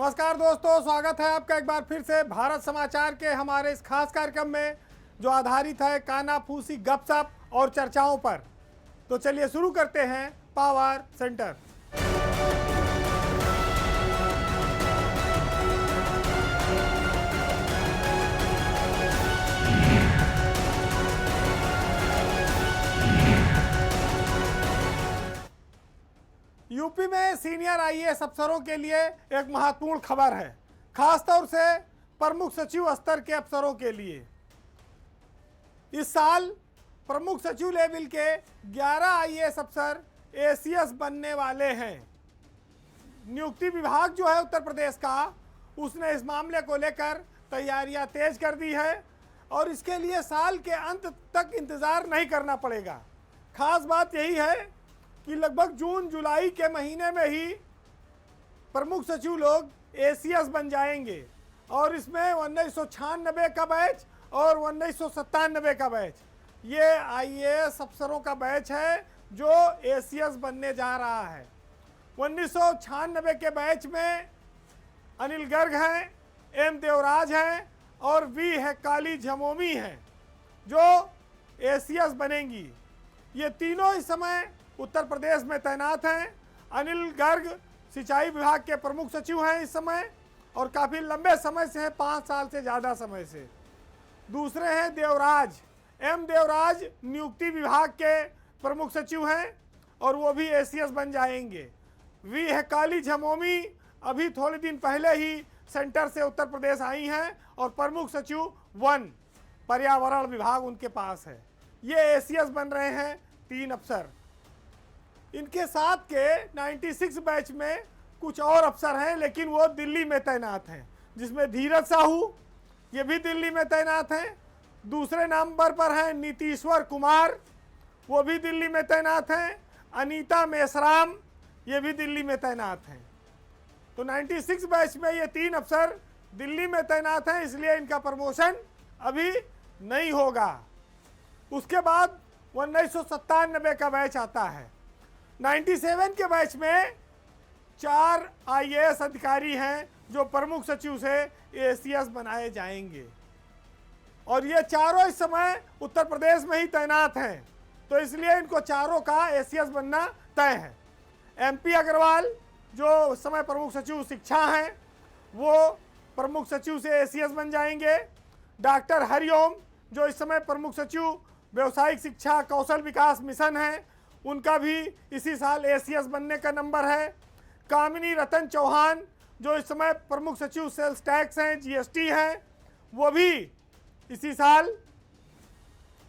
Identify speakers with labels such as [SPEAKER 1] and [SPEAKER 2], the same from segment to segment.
[SPEAKER 1] नमस्कार दोस्तों, स्वागत है आपका एक बार फिर से भारत समाचार के हमारे इस खास कार्यक्रम में जो आधारित है कानाफूसी गपशप और चर्चाओं पर। तो चलिए शुरू करते हैं पावर सेंटर। यूपी में सीनियर आईएएस अफसरों के लिए एक महत्वपूर्ण खबर है, खासतौर से प्रमुख सचिव स्तर के अफसरों के लिए। इस साल प्रमुख सचिव लेवल के 11 आईएएस अफसर एसीएस बनने वाले हैं। नियुक्ति विभाग जो है उत्तर प्रदेश का, उसने इस मामले को लेकर तैयारियां तेज कर दी है और इसके लिए साल के अंत तक इंतजार नहीं करना पड़ेगा। खास बात यही है कि लगभग जून जुलाई के महीने में ही प्रमुख सचिव लोग एसीएस बन जाएंगे और इसमें 1996 का बैच और 1997 का बैच, ये आईएएस अफसरों का बैच है जो एसीएस बनने जा रहा है। 1996 के बैच में अनिल गर्ग हैं, एम देवराज हैं और वी है काली झमोमी हैं जो एसीएस बनेंगी। ये तीनों इस समय उत्तर प्रदेश में तैनात हैं। अनिल गर्ग सिंचाई विभाग के प्रमुख सचिव हैं इस समय और काफ़ी लंबे समय से हैं, 5 साल से ज़्यादा समय से। दूसरे हैं देवराज, एम देवराज नियुक्ति विभाग के प्रमुख सचिव हैं और वो भी एसीएस बन जाएंगे। वी है काली झमोमी, अभी थोड़े दिन पहले ही सेंटर से उत्तर प्रदेश आई हैं और प्रमुख सचिव वन पर्यावरण विभाग उनके पास है। ये एसीएस बन रहे हैं 3 अफसर। इनके साथ के 96 बैच में कुछ और अफसर हैं, लेकिन वो दिल्ली में तैनात हैं, जिसमें धीरज साहू ये भी दिल्ली में तैनात हैं। दूसरे नंबर पर हैं नीतीश्वर कुमार, वो भी दिल्ली में तैनात हैं। अनीता मेश्राम ये भी दिल्ली में तैनात हैं। तो 96 बैच में ये 3 अफसर दिल्ली में तैनात हैं, इसलिए इनका प्रमोशन अभी नहीं होगा। उसके बाद 1997 का बैच आता है। 97 के बैच में 4 आईएएस अधिकारी हैं जो प्रमुख सचिव से एसीएस बनाए जाएंगे और ये चारों इस समय उत्तर प्रदेश में ही तैनात हैं, तो इसलिए इनको चारों का एसीएस बनना तय है। एमपी अग्रवाल जो इस समय प्रमुख सचिव शिक्षा हैं, वो प्रमुख सचिव से एसीएस बन जाएंगे। डॉक्टर हरिओम जो इस समय प्रमुख सचिव व्यवसायिक शिक्षा कौशल विकास मिशन है, उनका भी इसी साल एसीएस बनने का नंबर है। कामिनी रतन चौहान जो इस समय प्रमुख सचिव सेल्स टैक्स हैं, जीएसटी हैं, वो भी इसी साल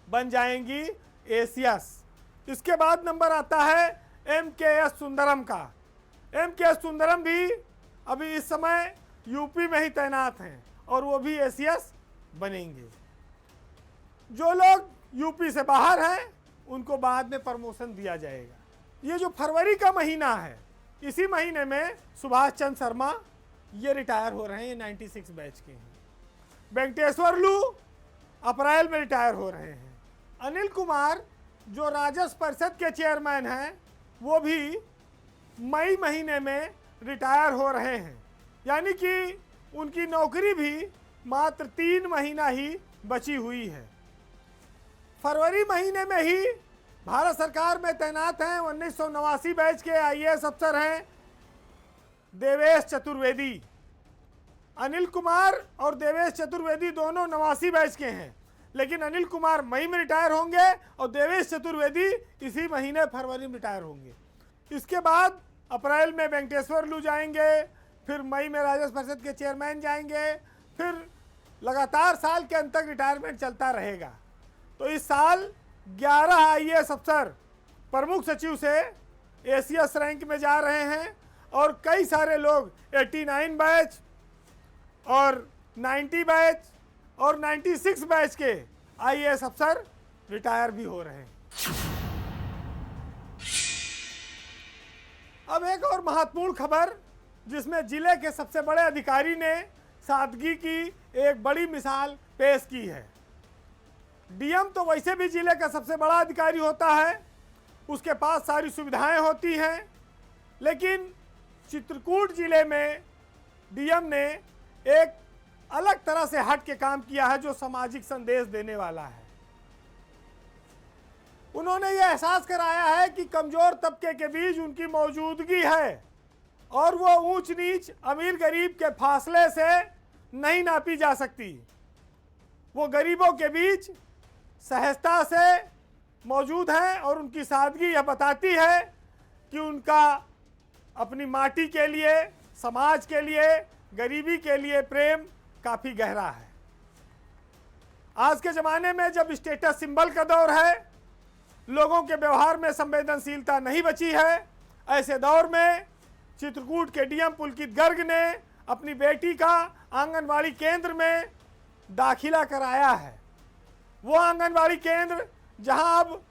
[SPEAKER 1] बन जाएंगी एसीएस। इसके बाद नंबर आता है एमकेएस सुंदरम का। एमकेएस सुंदरम भी अभी इस समय यूपी में ही तैनात हैं और वो भी एसीएस बनेंगे। जो लोग यूपी से बाहर हैं उनको बाद में प्रमोशन दिया जाएगा। ये जो फरवरी का महीना है, इसी महीने में सुभाष चंद्र शर्मा ये रिटायर हो रहे हैं, 96 बैच के हैं। वेंकटेश्वर लू अप्रैल में रिटायर हो रहे हैं। अनिल कुमार जो राजस्व परिषद के चेयरमैन हैं, वो भी मई महीने में रिटायर हो रहे हैं, यानी कि उनकी नौकरी भी मात्र 3 महीना ही बची हुई है। फरवरी महीने में ही भारत सरकार में तैनात हैं 1989 बैच के आईएएस अफसर हैं देवेश चतुर्वेदी। अनिल कुमार और देवेश चतुर्वेदी दोनों 89 बैच के हैं, लेकिन अनिल कुमार मई में रिटायर होंगे और देवेश चतुर्वेदी इसी महीने फरवरी में रिटायर होंगे। इसके बाद अप्रैल में वेंकटेश्वर लू जाएंगे, फिर मई में राजस्व परिषद के चेयरमैन जाएंगे, फिर लगातार साल के अंत तक रिटायरमेंट चलता रहेगा। तो इस साल 11 आईएएस अफसर प्रमुख सचिव से एसीएस रैंक में जा रहे हैं और कई सारे लोग 89 बैच और 90 बैच और 96 बैच के आईएएस अफसर रिटायर भी हो रहे हैं। अब एक और महत्वपूर्ण खबर, जिसमें जिले के सबसे बड़े अधिकारी ने सादगी की एक बड़ी मिसाल पेश की है। डीएम तो वैसे भी जिले का सबसे बड़ा अधिकारी होता है, उसके पास सारी सुविधाएं होती हैं, लेकिन चित्रकूट जिले में डीएम ने एक अलग तरह से हट के काम किया है जो सामाजिक संदेश देने वाला है। उन्होंने यह एहसास कराया है कि कमजोर तबके के बीच उनकी मौजूदगी है और वो ऊंच नीच अमीर गरीब के फासले से नहीं नापी जा सकती। वो गरीबों के बीच सहजता से मौजूद हैं और उनकी सादगी यह बताती है कि उनका अपनी माटी के लिए, समाज के लिए, गरीबी के लिए प्रेम काफ़ी गहरा है। आज के ज़माने में जब स्टेटस सिंबल का दौर है, लोगों के व्यवहार में संवेदनशीलता नहीं बची है, ऐसे दौर में चित्रकूट के डीएम पुलकित गर्ग ने अपनी बेटी का आंगनवाड़ी केंद्र में दाखिला कराया है। वो आंगनवाड़ी केंद्र जहां अब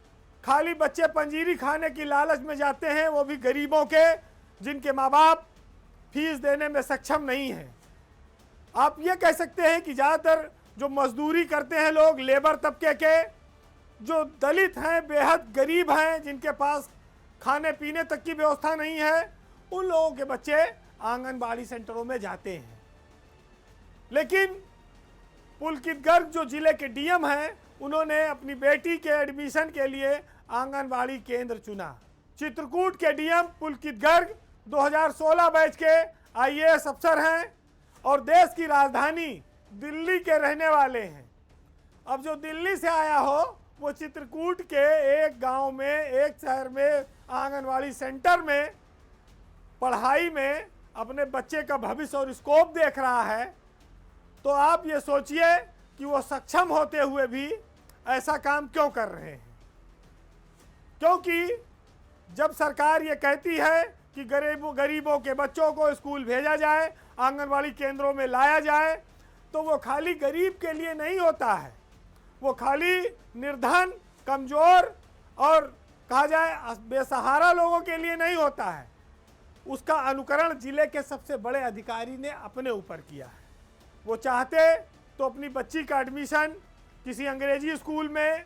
[SPEAKER 1] खाली बच्चे पंजीरी खाने की लालच में जाते हैं, वो भी गरीबों के, जिनके माँ बाप फीस देने में सक्षम नहीं हैं। आप ये कह सकते हैं कि ज़्यादातर जो मजदूरी करते हैं लोग, लेबर तबके के, जो दलित हैं, बेहद गरीब हैं, जिनके पास खाने पीने तक की व्यवस्था नहीं है, उन लोगों के बच्चे आंगनबाड़ी सेंटरों में जाते हैं। लेकिन पुलकित गर्ग जो जिले के डीएम हैं, उन्होंने अपनी बेटी के एडमिशन के लिए आंगनबाड़ी केंद्र चुना। चित्रकूट के डीएम पुलकित गर्ग 2016 बैच के आईएएस अफसर हैं और देश की राजधानी दिल्ली के रहने वाले हैं। अब जो दिल्ली से आया हो, वो चित्रकूट के एक गांव में, एक शहर में आंगनवाड़ी सेंटर में पढ़ाई में अपने बच्चे का भविष्य और स्कोप देख रहा है, तो आप ये सोचिए कि वो सक्षम होते हुए भी ऐसा काम क्यों कर रहे हैं। क्योंकि जब सरकार ये कहती है कि गरीबों के बच्चों को स्कूल भेजा जाए, आंगनवाड़ी केंद्रों में लाया जाए, तो वो खाली गरीब के लिए नहीं होता है, वो खाली निर्धन, कमज़ोर और कहा जाए बेसहारा लोगों के लिए नहीं होता है। उसका अनुकरण जिले के सबसे बड़े अधिकारी ने अपने ऊपर किया है। वो चाहते तो अपनी बच्ची का एडमिशन किसी अंग्रेजी स्कूल में,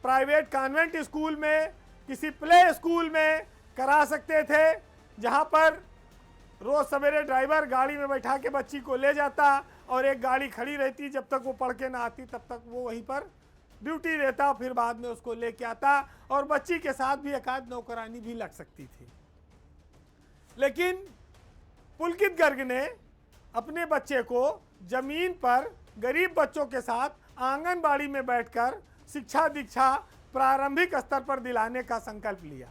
[SPEAKER 1] प्राइवेट कॉन्वेंट स्कूल में, किसी प्ले स्कूल में करा सकते थे, जहां पर रोज़ सवेरे ड्राइवर गाड़ी में बैठा के बच्ची को ले जाता और एक गाड़ी खड़ी रहती, जब तक वो पढ़ के ना आती तब तक वो वहीं पर ड्यूटी रहता, फिर बाद में उसको लेके आता और बच्ची के साथ भी एक आध नौकरानी भी लग सकती थी। लेकिन पुलकित गर्ग ने अपने बच्चे को जमीन पर गरीब बच्चों के साथ आंगनबाड़ी में बैठकर शिक्षा दीक्षा प्रारंभिक स्तर पर दिलाने का संकल्प लिया।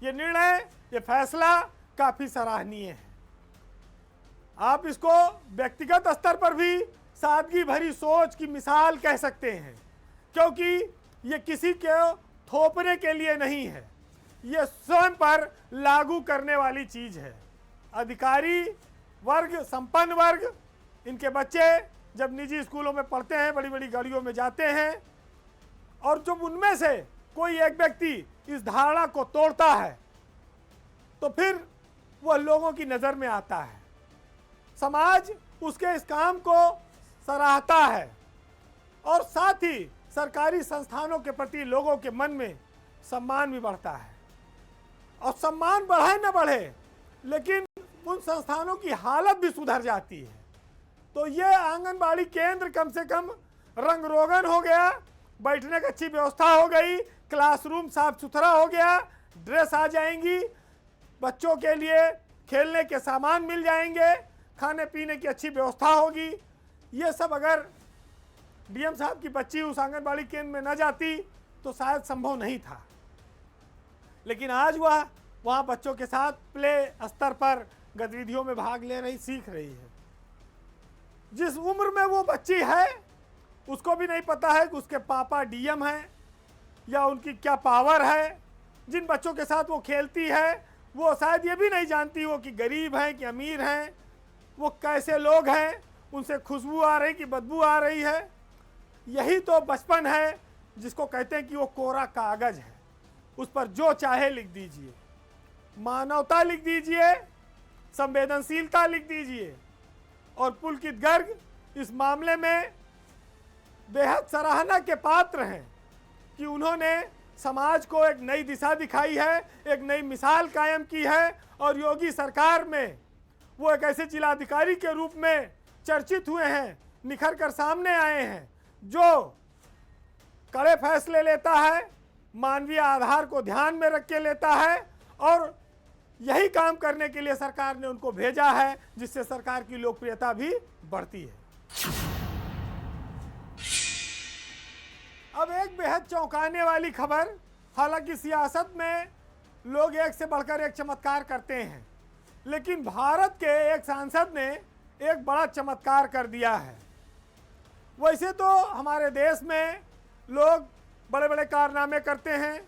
[SPEAKER 1] ये निर्णय, ये फैसला काफ़ी सराहनीय है। आप इसको व्यक्तिगत स्तर पर भी सादगी भरी सोच की मिसाल कह सकते हैं, क्योंकि ये किसी के थोपने के लिए नहीं है, ये स्वयं पर लागू करने वाली चीज़ है। अधिकारी वर्ग, संपन्न वर्ग, इनके बच्चे जब निजी स्कूलों में पढ़ते हैं, बड़ी बड़ी गाड़ियों में जाते हैं, और जब उनमें से कोई एक व्यक्ति इस धारणा को तोड़ता है, तो फिर वह लोगों की नज़र में आता है, समाज उसके इस काम को सराहता है और साथ ही सरकारी संस्थानों के प्रति लोगों के मन में सम्मान भी बढ़ता है। और सम्मान बढ़े न बढ़े, लेकिन उन संस्थानों की हालत भी सुधर जाती है। तो ये आंगनबाड़ी केंद्र कम से कम रंग रोगन हो गया, बैठने की अच्छी व्यवस्था हो गई, क्लासरूम साफ सुथरा हो गया, ड्रेस आ जाएंगी, बच्चों के लिए खेलने के सामान मिल जाएंगे, खाने पीने की अच्छी व्यवस्था होगी। ये सब अगर डीएम साहब की बच्ची उस आंगनबाड़ी केंद्र में न जाती तो शायद संभव नहीं था। लेकिन आज वह वहाँ बच्चों के साथ प्ले स्तर पर गतिविधियों में भाग ले रही, सीख रही है। जिस उम्र में वो बच्ची है, उसको भी नहीं पता है कि उसके पापा डीएम हैं या उनकी क्या पावर है। जिन बच्चों के साथ वो खेलती है, वो शायद ये भी नहीं जानती वो कि गरीब हैं कि अमीर हैं, वो कैसे लोग हैं, उनसे खुशबू आ रही कि बदबू आ रही है। यही तो बचपन है जिसको कहते हैं कि वो कोरा कागज है, उस पर जो चाहे लिख दीजिए, मानवता लिख दीजिए, संवेदनशीलता लिख दीजिए। और पुलकित गर्ग इस मामले में बेहद सराहना के पात्र हैं कि उन्होंने समाज को एक नई दिशा दिखाई है, एक नई मिसाल कायम की है और योगी सरकार में वो एक ऐसे जिलाधिकारी के रूप में चर्चित हुए हैं, निखर कर सामने आए हैं, जो कड़े फैसले लेता है, मानवीय आधार को ध्यान में रख के लेता है, और यही काम करने के लिए सरकार ने उनको भेजा है, जिससे सरकार की लोकप्रियता भी बढ़ती है। अब एक बेहद चौंकाने वाली खबर, हालांकि सियासत में लोग एक से बढ़कर एक चमत्कार करते हैं, लेकिन भारत के एक सांसद ने एक बड़ा चमत्कार कर दिया है। वैसे तो हमारे देश में लोग बड़े बड़े कारनामे करते हैं,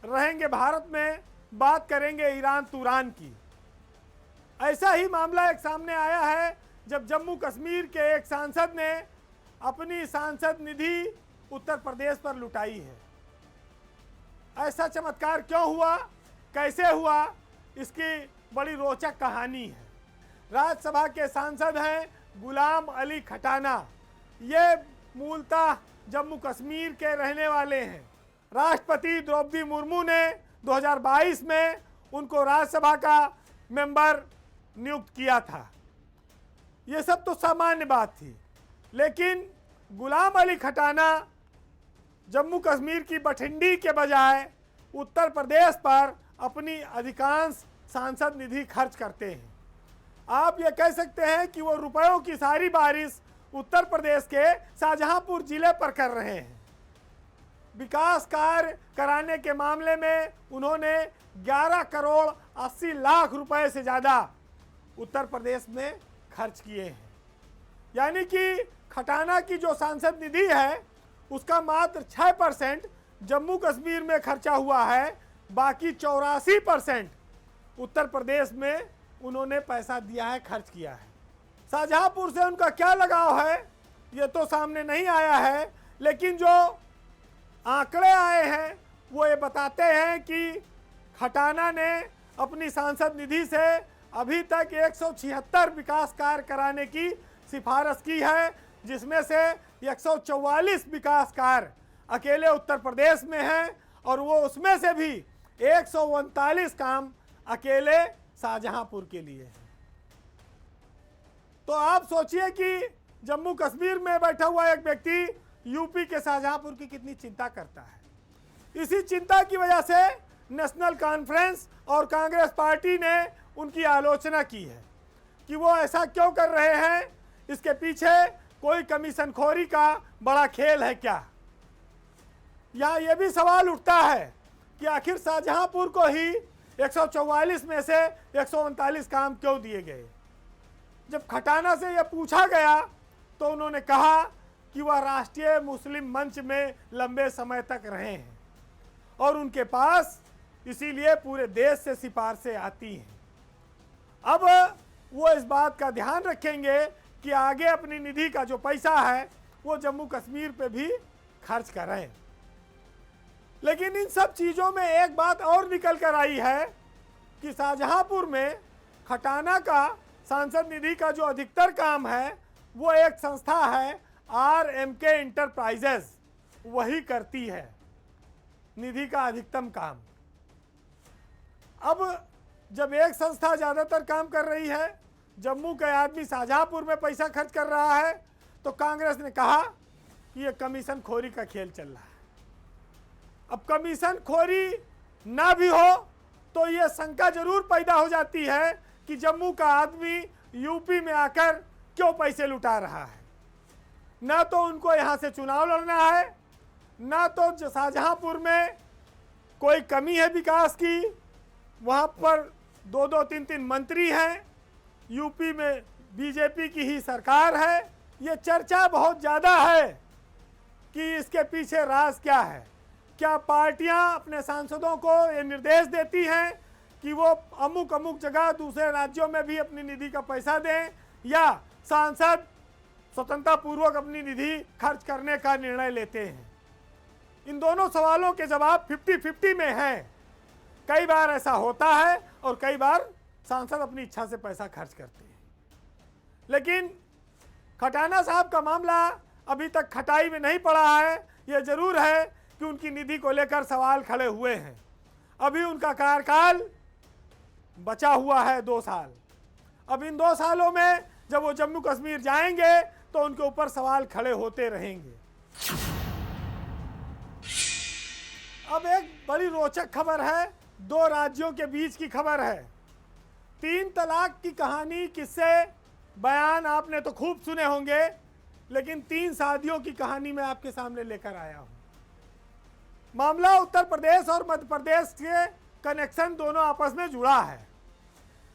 [SPEAKER 1] रहेंगे भारत में, बात करेंगे ईरान तुरान की। ऐसा ही मामला एक सामने आया है जब जम्मू कश्मीर के एक सांसद ने अपनी सांसद निधि उत्तर प्रदेश पर लुटाई है। ऐसा चमत्कार क्यों हुआ, कैसे हुआ, इसकी बड़ी रोचक कहानी है। राज्यसभा के सांसद हैं गुलाम अली खटाना। ये मूलतः जम्मू कश्मीर के रहने वाले हैं। राष्ट्रपति द्रौपदी मुर्मू ने 2022 में उनको राज्यसभा का मेंबर नियुक्त किया था। ये सब तो सामान्य बात थी, लेकिन गुलाम अली खटाना जम्मू कश्मीर की बठिंडी के बजाय उत्तर प्रदेश पर अपनी अधिकांश सांसद निधि खर्च करते हैं। आप ये कह सकते हैं कि वो रुपयों की सारी बारिश उत्तर प्रदेश के शाहजहांपुर जिले पर कर रहे हैं। विकास कार्य कराने के मामले में उन्होंने 11 करोड़ 80 लाख रुपए से ज़्यादा उत्तर प्रदेश में खर्च किए हैं। यानी कि खटाना की जो सांसद निधि है उसका मात्र 6% जम्मू कश्मीर में खर्चा हुआ है, बाकी 84% उत्तर प्रदेश में उन्होंने पैसा दिया है, खर्च किया है। शाहजहांपुर से उनका क्या लगाव है ये तो सामने नहीं आया है, लेकिन जो आंकड़े आए हैं वो ये बताते हैं कि खटाना ने अपनी सांसद निधि से अभी तक 176 विकास कार्य कराने की सिफारिश की है, जिसमें से 144 विकास कार्य अकेले उत्तर प्रदेश में हैं, और वो उसमें से भी 139 काम अकेले शाहजहांपुर के लिए है। तो आप सोचिए कि जम्मू कश्मीर में बैठा हुआ एक व्यक्ति यूपी के शाहजहांपुर की कितनी चिंता करता है। इसी चिंता की वजह से नेशनल कॉन्फ्रेंस और कांग्रेस पार्टी ने उनकी आलोचना की है कि वो ऐसा क्यों कर रहे हैं, इसके पीछे कोई कमीशनखोरी का बड़ा खेल है क्या। यहाँ ये भी सवाल उठता है कि आखिर शाहजहांपुर को ही 144 में से 139 काम क्यों दिए गए। जब खटाना से यह पूछा गया तो उन्होंने कहा कि वह राष्ट्रीय मुस्लिम मंच में लंबे समय तक रहे हैं और उनके पास इसीलिए पूरे देश से सिफारिशें आती हैं। अब वो इस बात का ध्यान रखेंगे कि आगे अपनी निधि का जो पैसा है वो जम्मू कश्मीर पे भी खर्च करें। लेकिन इन सब चीज़ों में एक बात और निकल कर आई है कि शाहजहांपुर में खटाना का सांसद निधि का जो अधिकतर काम है वो एक संस्था है RMK इंटरप्राइजेज, वही करती है निधि का अधिकतम काम। अब जब एक संस्था ज़्यादातर काम कर रही है, जम्मू का आदमी शाहजहांपुर में पैसा खर्च कर रहा है, तो कांग्रेस ने कहा कि ये कमीशन खोरी का खेल चल रहा है। अब कमीशन खोरी ना भी हो तो ये शंका जरूर पैदा हो जाती है कि जम्मू का आदमी यूपी में आकर क्यों पैसे लुटा रहा है। ना तो उनको यहाँ से चुनाव लड़ना है, ना तो शाहजहांपुर में कोई कमी है विकास की, वहाँ पर 2-2, 3-3 मंत्री हैं, यूपी में बीजेपी की ही सरकार है। ये चर्चा बहुत ज़्यादा है कि इसके पीछे राज क्या है। क्या पार्टियां अपने सांसदों को ये निर्देश देती हैं कि वो अमुक अमुक जगह दूसरे राज्यों में भी अपनी निधि का पैसा दें, या सांसद स्वतंत्रता पूर्वक अपनी निधि खर्च करने का निर्णय लेते हैं। इन दोनों सवालों के जवाब 50-50 में हैं। कई बार ऐसा होता है और कई बार सांसद अपनी इच्छा से पैसा खर्च करते हैं। लेकिन खटाना साहब का मामला अभी तक खटाई में नहीं पड़ा है। यह जरूर है कि उनकी निधि को लेकर सवाल खड़े हुए हैं। अभी उनका कार्यकाल बचा हुआ है 2 साल। अब इन 2 सालों में जब वो जम्मू कश्मीर जाएंगे तो उनके ऊपर सवाल खड़े होते रहेंगे। अब एक बड़ी रोचक खबर है, 2 राज्यों के बीच की खबर है। 3 तलाक की कहानी, किस्से, बयान आपने तो खूब सुने होंगे, लेकिन 3 शादियों की कहानी मैं आपके सामने लेकर आया हूं। मामला उत्तर प्रदेश और मध्य प्रदेश के कनेक्शन दोनों आपस में जुड़ा है।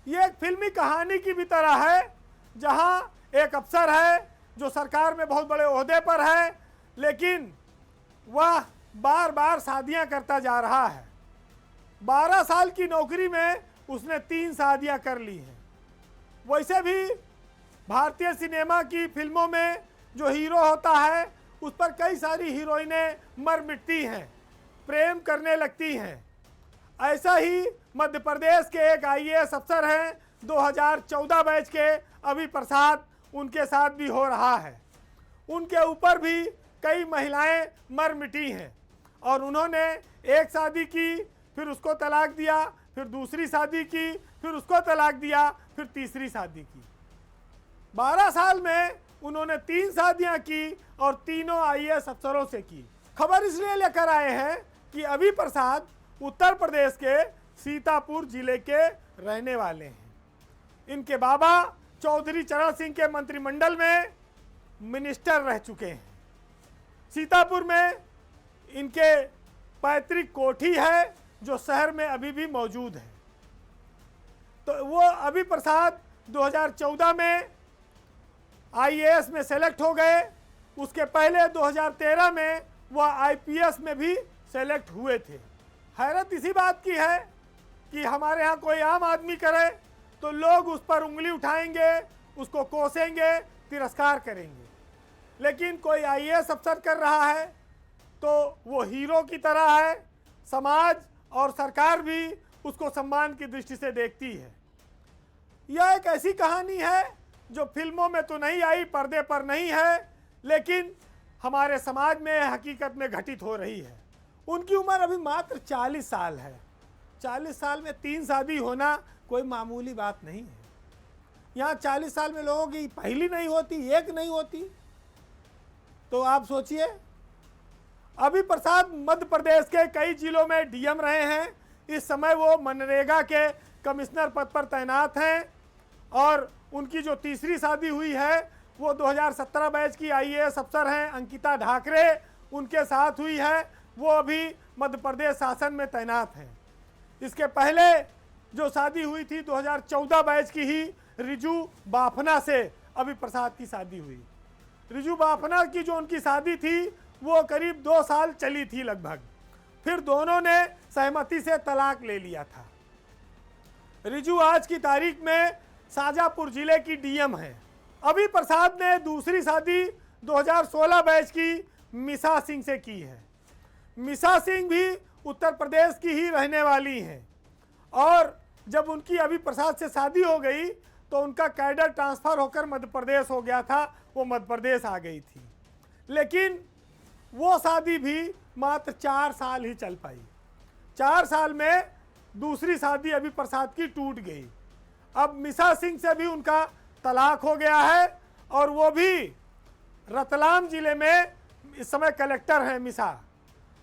[SPEAKER 1] ये एक फिल्मी कहानी की भी तरह है, जहां एक अफसर है जो सरकार में बहुत बड़े ओहदे पर है, लेकिन वह बार बार शादियां करता जा रहा है। 12 साल की नौकरी में उसने 3 शादियां कर ली हैं। वैसे भी भारतीय सिनेमा की फिल्मों में जो हीरो होता है उस पर कई सारी हीरोइनें मर मिटती हैं, प्रेम करने लगती हैं। ऐसा ही मध्य प्रदेश के एक आईएएस अफसर हैं 2014 बैच के अभी प्रसाद, उनके साथ भी हो रहा है। उनके ऊपर भी कई महिलाएं मर मिटी हैं और उन्होंने एक शादी की, फिर उसको तलाक दिया, फिर दूसरी शादी की, फिर उसको तलाक दिया, फिर तीसरी शादी की। 12 साल में उन्होंने 3 शादियां की और तीनों आईएएस अफसरों से की। खबर इसलिए लेकर आए हैं कि अभी प्रसाद उत्तर प्रदेश के सीतापुर जिले के रहने वाले हैं। इनके बाबा चौधरी चरण सिंह के मंत्रिमंडल में मिनिस्टर रह चुके हैं। सीतापुर में इनके पैतृक कोठी है जो शहर में अभी भी मौजूद है। तो वो अभी प्रसाद 2014 में आईएएस में सेलेक्ट हो गए। उसके पहले 2013 में वह आईपीएस में भी सेलेक्ट हुए थे। हैरत इसी बात की है कि हमारे यहाँ कोई आम आदमी करे तो लोग उस पर उंगली उठाएंगे, उसको कोसेंगे, तिरस्कार करेंगे, लेकिन कोई आईएएस अफसर कर रहा है तो वो हीरो की तरह है। समाज और सरकार भी उसको सम्मान की दृष्टि से देखती है। यह एक ऐसी कहानी है जो फिल्मों में तो नहीं आई, पर्दे पर नहीं है, लेकिन हमारे समाज में हकीकत में घटित हो रही है। उनकी उम्र अभी मात्र 40 साल है। 40 साल में 3 शादी होना कोई मामूली बात नहीं है। यहाँ 40 साल में लोगों की पहली नहीं होती, एक नहीं होती। तो आप सोचिए, अभी प्रसाद मध्य प्रदेश के कई जिलों में डीएम रहे हैं। इस समय वो मनरेगा के कमिश्नर पद पर तैनात हैं और उनकी जो तीसरी शादी हुई है वो 2017 बैच की आईएएस अफसर हैं अंकिता ढाकरे, उनके साथ हुई है। वो अभी मध्य प्रदेश शासन में तैनात हैं। इसके पहले जो शादी हुई थी 2014 बैच की ही रिजू बाफना से अभी प्रसाद की शादी हुई। रिजू बाफना की जो उनकी शादी थी वो करीब 2 साल चली थी लगभग, फिर दोनों ने सहमति से तलाक ले लिया था। रिजू आज की तारीख में शाजापुर जिले की डीएम है। अभी प्रसाद ने दूसरी शादी 2016 बैच की मिसा सिंह से की है। मिसा सिंह भी उत्तर प्रदेश की ही रहने वाली हैं और जब उनकी अभी प्रसाद से शादी हो गई तो उनका कैडर ट्रांसफ़र होकर मध्य प्रदेश हो गया था, वो मध्य प्रदेश आ गई थी। लेकिन वो शादी भी मात्र 4 साल ही चल पाई। 4 साल में दूसरी शादी अभी प्रसाद की टूट गई। अब मिसा सिंह से भी उनका तलाक हो गया है और वो भी रतलाम जिले में इस समय कलेक्टर हैं मिसा।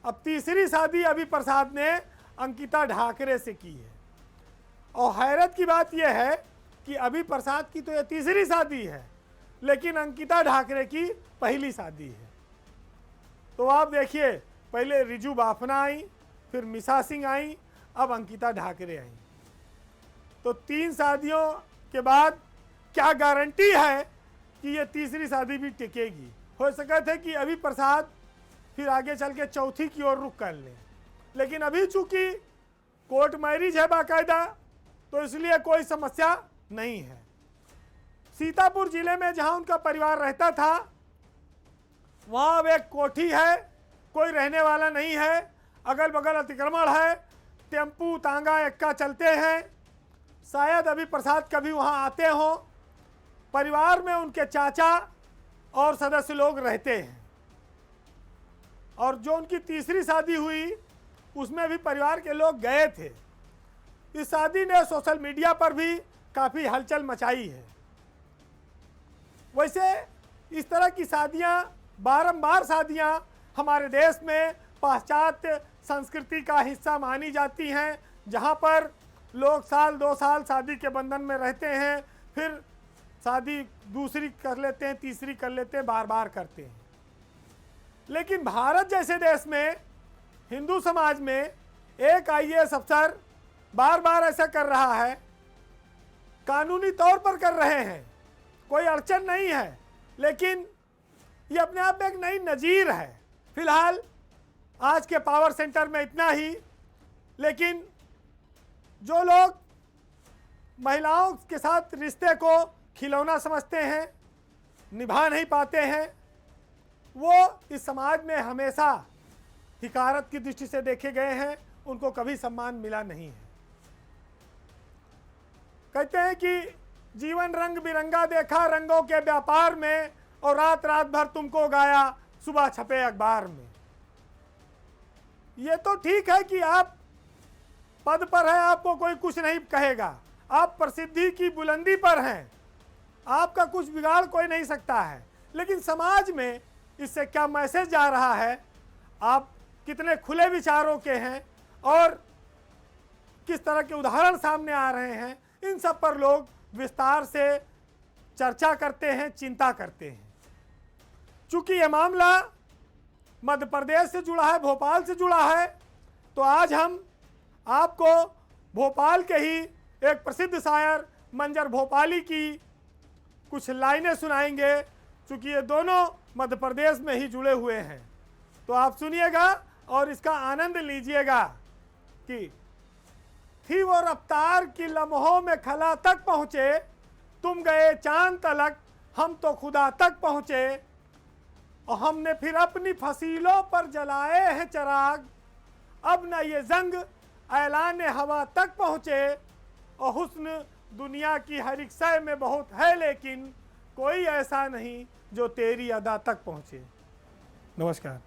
[SPEAKER 1] अब तीसरी शादी अभी प्रसाद ने अंकिता ढाकरे से की है। और हैरत की बात यह है कि अभी प्रसाद की तो यह तीसरी शादी है, लेकिन अंकिता ढाकरे की पहली शादी है। तो आप देखिए, पहले रिजू बाफना आई, फिर मिसा सिंह आई, अब अंकिता ढाकरे आई। तो 3 शादियों के बाद क्या गारंटी है कि ये तीसरी शादी भी टिकेगी। हो सकता है कि अभी प्रसाद फिर आगे चल के चौथी की ओर रुख कर लें, लेकिन अभी चूंकि कोर्ट मैरिज है बाकायदा, तो इसलिए कोई समस्या नहीं है। सीतापुर जिले में जहां उनका परिवार रहता था वहां अब एक कोठी है, कोई रहने वाला नहीं है। अगल बगल अतिक्रमण है, टेम्पू तांगा एक्का चलते हैं। शायद अभी प्रसाद कभी वहां आते हों। परिवार में उनके चाचा और सदस्य लोग रहते हैं और जो उनकी तीसरी शादी हुई उसमें भी परिवार के लोग गए थे। इस शादी ने सोशल मीडिया पर भी काफ़ी हलचल मचाई है। वैसे इस तरह की शादियां, बारंबार शादियां हमारे देश में पाश्चात्य संस्कृति का हिस्सा मानी जाती हैं, जहां पर लोग साल 2 साल शादी के बंधन में रहते हैं, फिर शादी दूसरी कर लेते हैं, तीसरी कर लेते हैं, बार बार करते हैं। लेकिन भारत जैसे देश में, हिंदू समाज में एक आईएएस अफसर बार बार ऐसा कर रहा है, कानूनी तौर पर कर रहे हैं, कोई अड़चन नहीं है, लेकिन ये अपने आप में एक नई नज़ीर है। फिलहाल आज के पावर सेंटर में इतना ही। लेकिन जो लोग महिलाओं के साथ रिश्ते को खिलौना समझते हैं, निभा नहीं पाते हैं, वो इस समाज में हमेशा हिकारत की दृष्टि से देखे गए हैं, उनको कभी सम्मान मिला नहीं है। कहते हैं कि जीवन रंग बिरंगा देखा रंगों के व्यापार में, और रात रात भर तुमको गाया सुबह छपे अखबार में। ये तो ठीक है कि आप पद पर हैं, आपको कोई कुछ नहीं कहेगा, आप प्रसिद्धि की बुलंदी पर हैं, आपका कुछ बिगाड़ कोई नहीं सकता है। लेकिन समाज में इससे क्या मैसेज जा रहा है, आप कितने खुले विचारों के हैं और किस तरह के उदाहरण सामने आ रहे हैं, इन सब पर लोग विस्तार से चर्चा करते हैं, चिंता करते हैं। चूंकि यह मामला मध्य प्रदेश से जुड़ा है, भोपाल से जुड़ा है, तो आज हम आपको भोपाल के ही एक प्रसिद्ध शायर मंजर भोपाली की कुछ लाइनें सुनाएंगे। चूंकि ये दोनों मध्य प्रदेश में ही जुड़े हुए हैं, तो आप सुनिएगा और इसका आनंद लीजिएगा कि थी वो रफ्तार की लम्हों में खला तक पहुँचे, तुम गए चांद तलक हम तो खुदा तक पहुँचे, और हमने फिर अपनी फसीलों पर जलाए हैं चिराग, अब न ये जंग ऐलान हवा तक पहुँचे, और हुस्न दुनिया की हर एक शय में बहुत है, लेकिन कोई ऐसा नहीं जो तेरी अदा तक पहुँचे। नमस्कार।